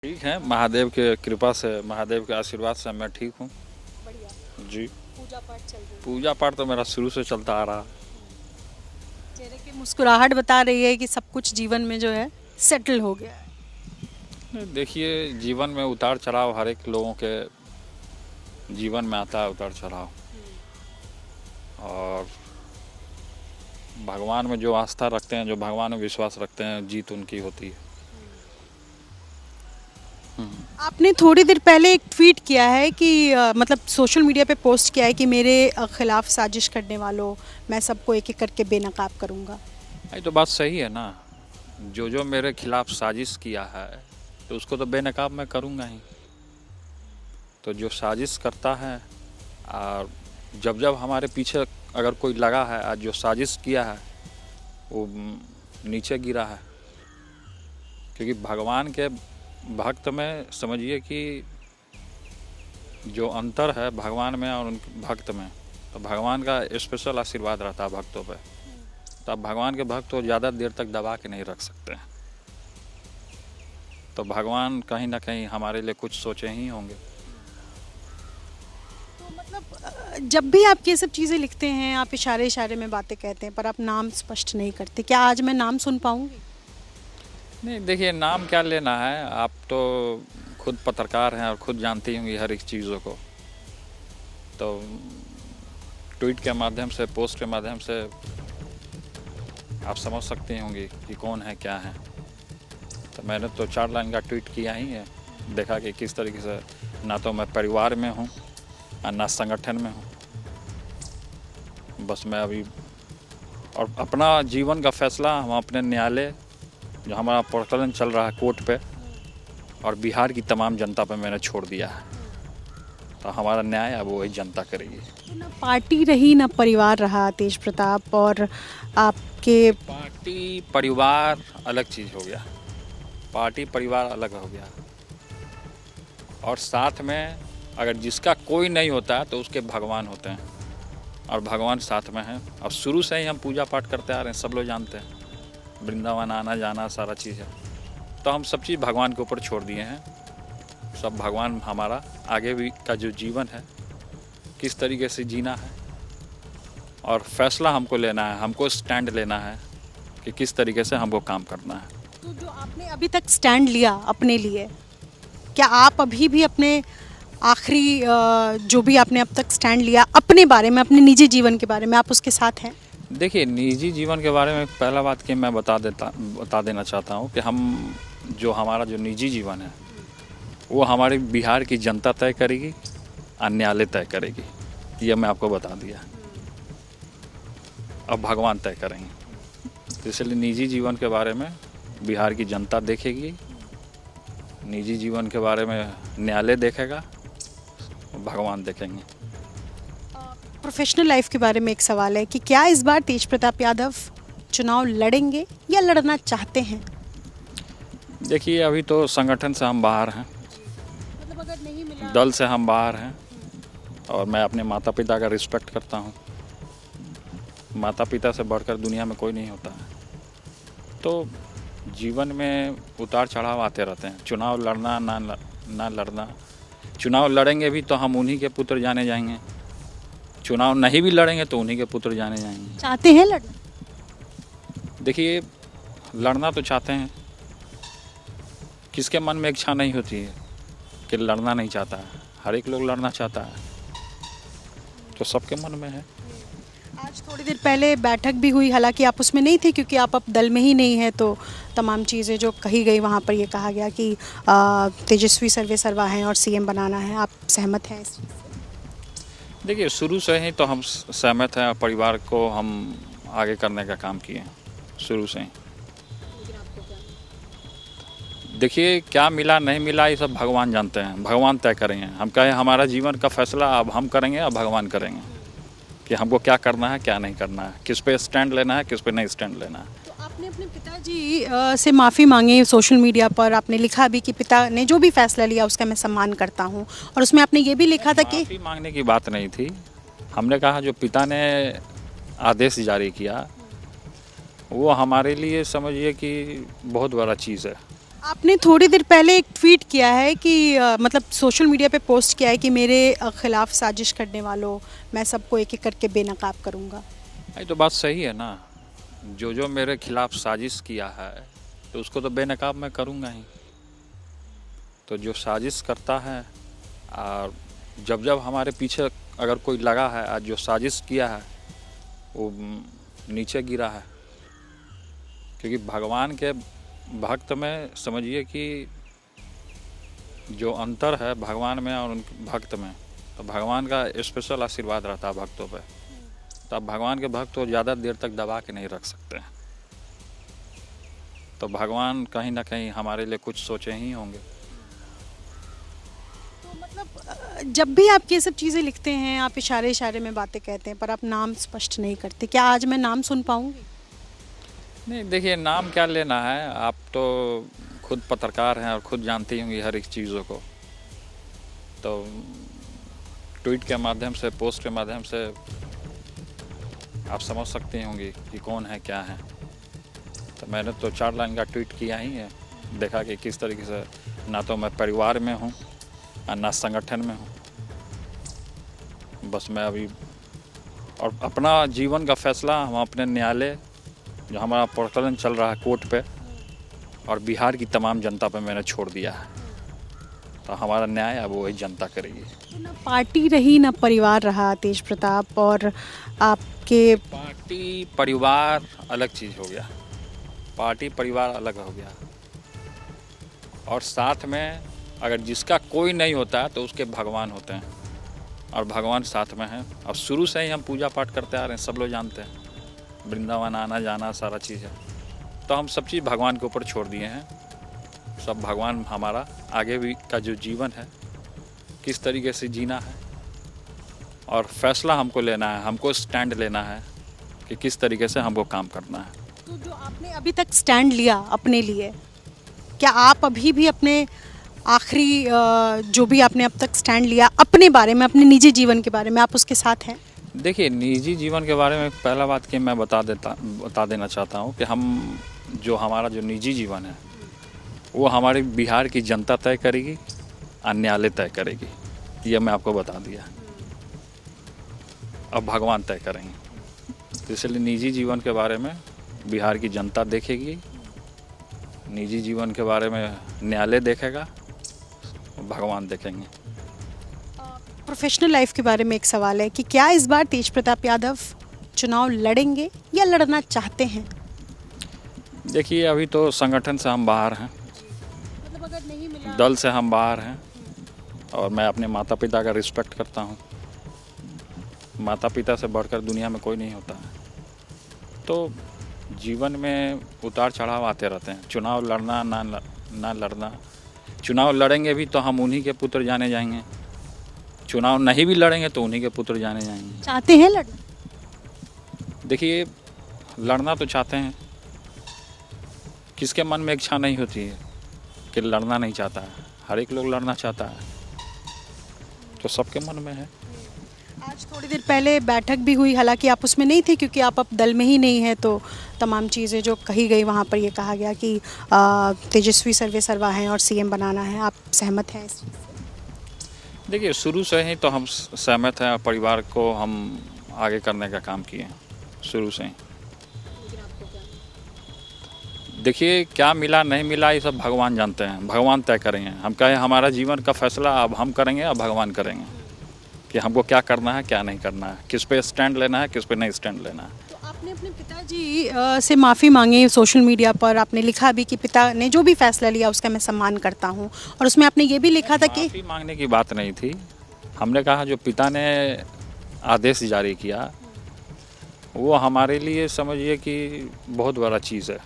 ठीक है, महादेव के कृपा से, महादेव के आशीर्वाद से मैं ठीक हूँ। बढ़िया। जी। पूजा पाठ चल रही है। पूजा पाठ तो मेरा शुरू से चलता आ रहा। चेहरे की मुस्कुराहट बता रही है कि सब कुछ जीवन में जो है सेटल हो गया है। देखिए, जीवन में उतार चढ़ाव हर एक लोगों के जीवन में आता है, उतार चढ़ाव। और भगवान में जो आस्था रखते हैं, जो भगवान में विश्वास रखते हैं, जीत उनकी होती है। आपने थोड़ी देर पहले एक ट्वीट किया है कि मतलब सोशल मीडिया पे पोस्ट किया है कि मेरे खिलाफ साजिश करने वालों, मैं सबको एक एक करके बेनकाब करूंगा। ये तो बात सही है ना। जो मेरे खिलाफ साजिश किया है तो उसको तो बेनकाब मैं करूँगा ही। तो जो साजिश करता है, और जब हमारे पीछे अगर कोई लगा है, आज जो साजिश किया है वो नीचे गिरा है। क्योंकि भगवान के भक्त में समझिए कि जो अंतर है भगवान में और उन भक्त में, तो भगवान का स्पेशल आशीर्वाद रहता है भक्तों पे। तो अब भगवान के भक्त को ज़्यादा देर तक दबा के नहीं रख सकते हैं। तो भगवान कहीं ना कहीं हमारे लिए कुछ सोचे ही होंगे। तो मतलब जब भी आप ये सब चीज़ें लिखते हैं, आप इशारे इशारे में बातें कहते हैं, पर आप नाम स्पष्ट नहीं करते। क्या आज मैं नाम सुन पाऊंगी? नहीं, देखिए, नाम क्या लेना है। आप तो खुद पत्रकार हैं और खुद जानती होंगी हर एक चीज़ों को। तो ट्वीट के माध्यम से, पोस्ट के माध्यम से आप समझ सकती होंगी कि कौन है, क्या है। तो मैंने तो 4 लाइन का ट्वीट किया ही है। देखा कि किस तरीके से ना तो मैं परिवार में हूँ और ना संगठन में हूँ। बस मैं अभी और अपना जीवन का फैसला हम अपने न्यायालय, जो हमारा प्रकरण चल रहा है कोर्ट पे, और बिहार की तमाम जनता पे मैंने छोड़ दिया है। तो हमारा न्याय अब वही जनता करेगी। तो ना पार्टी रही ना परिवार रहा तेज प्रताप, और आपके पार्टी परिवार अलग चीज़ हो गया। पार्टी परिवार अलग हो गया। और साथ में अगर जिसका कोई नहीं होता है तो उसके भगवान होते हैं, और भगवान साथ में हैं। और शुरू से ही हम पूजा पाठ करते आ रहे हैं, सब लोग जानते हैं। वृंदावन आना जाना सारा चीज़ है। तो हम सब चीज़ भगवान के ऊपर छोड़ दिए हैं। सब भगवान हमारा आगे भी का जो जीवन है किस तरीके से जीना है, और फैसला हमको लेना है, हमको स्टैंड लेना है कि किस तरीके से हमको काम करना है। तो जो आपने अभी तक स्टैंड लिया अपने लिए, क्या आप अभी भी अपने आखिरी जो भी आपने अब तक स्टैंड लिया अपने बारे में, अपने निजी जीवन के बारे में, आप उसके साथ हैं? देखिए, निजी जीवन के बारे में पहला बात कि मैं बता देना चाहता हूँ कि हमारा जो निजी जीवन है वो हमारी बिहार की जनता तय करेगी और न्यायालय तय करेगी। ये मैं आपको बता दिया। अब भगवान तय करेंगे। तो इसलिए निजी जीवन के बारे में बिहार की जनता देखेगी, निजी जीवन के बारे में न्यायालय देखेगा, भगवान देखेंगे। प्रोफेशनल लाइफ के बारे में एक सवाल है कि क्या इस बार तेज प्रताप यादव चुनाव लड़ेंगे या लड़ना चाहते हैं? देखिए, अभी तो संगठन से हम बाहर हैं, मतलब अगर नहीं मिला, दल से हम बाहर हैं। और मैं अपने माता पिता का रिस्पेक्ट करता हूँ। माता पिता से बढ़कर दुनिया में कोई नहीं होता है। तो जीवन में उतार चढ़ाव आते रहते हैं। चुनाव लड़ना ना लड़ना, चुनाव लड़ेंगे भी तो हम उन्हीं के पुत्र जाने जाएंगे। चुनाव नहीं भी लड़ेंगे तो उन्हीं के पुत्र जाने जाएंगे। चाहते हैं लड़ना? देखिए, लड़ना तो चाहते हैं। किसके मन में इच्छा नहीं होती है कि लड़ना नहीं चाहता है? हर एक लोग लड़ना चाहता है, तो सबके मन में है। आज थोड़ी देर पहले बैठक भी हुई, हालांकि आप उसमें नहीं थे क्योंकि आप अब दल में ही नहीं हैं। तो तमाम चीज़ें जो कही गई वहाँ पर ये कहा गया कि तेजस्वी सर्वे सर्वा हैं और सीएम बनाना है। आप सहमत हैं इस चीज़ से? देखिए, शुरू से ही तो हम सहमत हैं। परिवार को हम आगे करने का काम किए हैं शुरू से ही। देखिए, क्या मिला नहीं मिला ये सब भगवान जानते हैं, भगवान तय करेंगे। हम कहें हमारा जीवन का फैसला अब हम करेंगे, अब भगवान करेंगे कि हमको क्या करना है, क्या नहीं करना है, किस पे स्टैंड लेना है, किस पे नहीं स्टैंड लेना है। तो आपने अपने पिताजी से माफ़ी मांगी सोशल मीडिया पर। आपने लिखा भी कि पिता ने जो भी फैसला लिया उसका मैं सम्मान करता हूँ, और उसमें आपने ये भी लिखा था कि माफ़ी मांगने की बात नहीं थी। हमने कहा जो पिता ने आदेश जारी किया वो हमारे लिए समझिए कि बहुत बड़ा चीज़ है। आपने थोड़ी देर पहले एक ट्वीट किया है कि मतलब सोशल मीडिया पे पोस्ट किया है कि मेरे खिलाफ साजिश करने वालों, मैं सबको एक एक करके बेनकाब करूंगा। ये तो बात सही है ना। जो जो मेरे खिलाफ साजिश किया है तो उसको तो बेनकाब मैं करूँगा ही। तो जो साजिश करता है और जब जब हमारे पीछे अगर कोई लगा है आज जो साजिश किया है वो नीचे गिरा है। क्योंकि भगवान के भक्त में समझिए कि जो अंतर है भगवान में और उनके भक्त में, तो भगवान का स्पेशल आशीर्वाद रहता है भक्तों पे। तो अब भगवान के भक्त को ज़्यादा देर तक दबा के नहीं रख सकते हैं। तो भगवान कहीं ना कहीं हमारे लिए कुछ सोचे ही होंगे। तो मतलब जब भी आप ये सब चीज़ें लिखते हैं, आप इशारे इशारे में बातें कहते हैं, पर आप नाम स्पष्ट नहीं करते। क्या आज मैं नाम सुन पाऊंगी? नहीं, देखिए नाम क्या लेना है, आप तो खुद पत्रकार हैं और खुद जानती होंगी हर एक चीज़ों को। तो ट्वीट के माध्यम से, पोस्ट के माध्यम से आप समझ सकती होंगी कि कौन है क्या है। तो मैंने तो 4 लाइन का ट्वीट किया ही है, देखा कि किस तरीके से ना तो मैं परिवार में हूँ और ना संगठन में हूँ। बस मैं अभी और अपना जीवन का फैसला हम अपने न्यायालय, जो हमारा प्रकरण चल रहा है कोर्ट पे, और बिहार की तमाम जनता पे मैंने छोड़ दिया है। तो हमारा न्याय अब वही जनता करेगी। तो ना पार्टी रही ना परिवार रहा तेज प्रताप, और आपके पार्टी परिवार अलग चीज़ हो गया, पार्टी परिवार अलग हो गया। और साथ में अगर जिसका कोई नहीं होता तो उसके भगवान होते हैं, और भगवान साथ में हैं। और शुरू से ही हम पूजा पाठ करते आ रहे हैं, सब लोग जानते हैं। वृंदावन आना जाना सारा चीज़ है। तो हम सब चीज़ भगवान के ऊपर छोड़ दिए हैं। सब भगवान हमारा आगे भी का जो जीवन है किस तरीके से जीना है, और फैसला हमको लेना है, हमको स्टैंड लेना है कि किस तरीके से हमको काम करना है। तो जो आपने अभी तक स्टैंड लिया अपने लिए, क्या आप अभी भी अपने आखिरी जो भी आपने अब तक स्टैंड लिया अपने बारे में, अपने निजी जीवन के बारे में, आप उसके साथ हैं? देखिए, निजी जीवन के बारे में पहला बात कि मैं बता देना चाहता हूँ कि हम जो हमारा जो निजी जीवन है वो हमारी बिहार की जनता तय करेगी और न्यायालय तय करेगी। ये मैं आपको बता दिया। अब भगवान तय करेंगे। तो इसलिए निजी जीवन के बारे में बिहार की जनता देखेगी, निजी जीवन के बारे में न्यायालय देखेगा, भगवान देखेंगे। प्रोफेशनल लाइफ के बारे में एक सवाल है कि क्या इस बार तेज प्रताप यादव चुनाव लड़ेंगे या लड़ना चाहते हैं? देखिए, अभी तो संगठन से हम बाहर हैं, मतलब अगर नहीं मिला, दल से हम बाहर हैं, और मैं अपने माता पिता का रिस्पेक्ट करता हूँ। माता पिता से बढ़कर दुनिया में कोई नहीं होता है। तो जीवन में उतार चढ़ाव आते रहते हैं। चुनाव लड़ना ना लड़ना, चुनाव लड़ेंगे भी तो हम उन्हीं के पुत्र जाने जाएंगे, चुनाव नहीं भी लड़ेंगे तो उन्हीं के पुत्र जाने जाएंगे। चाहते हैं लड़ना? देखिए, लड़ना तो चाहते हैं, किसके मन में इच्छा नहीं होती है कि लड़ना नहीं चाहता है? हर एक लोग लड़ना चाहता है, तो सबके मन में है। आज थोड़ी देर पहले बैठक भी हुई, हालांकि आप उसमें नहीं थे क्योंकि आप अब दल में ही नहीं हैं, तो तमाम चीज़ें जो कही गई वहाँ पर ये कहा गया कि तेजस्वी सर्वे सर्वा हैं और सीएम बनाना है। आप सहमत हैं इस चीज़ से? देखिए, शुरू से ही तो हम सहमत हैं, और परिवार को हम आगे करने का काम किए हैं शुरू से ही। देखिए, क्या मिला नहीं मिला ये सब भगवान जानते हैं, भगवान तय करेंगे। हम कहें हमारा जीवन का फैसला अब हम करेंगे, अब भगवान करेंगे कि हमको क्या करना है क्या नहीं करना है, किस पे स्टैंड लेना है किस पे नहीं स्टैंड लेना है। तो आपने अपने पिताजी से माफ़ी मांगी सोशल मीडिया पर, आपने लिखा भी कि पिता ने जो भी फैसला लिया उसका मैं सम्मान करता हूँ, और उसमें आपने ये भी लिखा था कि माफ़ी मांगने की बात नहीं थी। हमने कहा जो पिता ने आदेश जारी किया वो हमारे लिए समझिए कि बहुत बड़ा चीज़ है।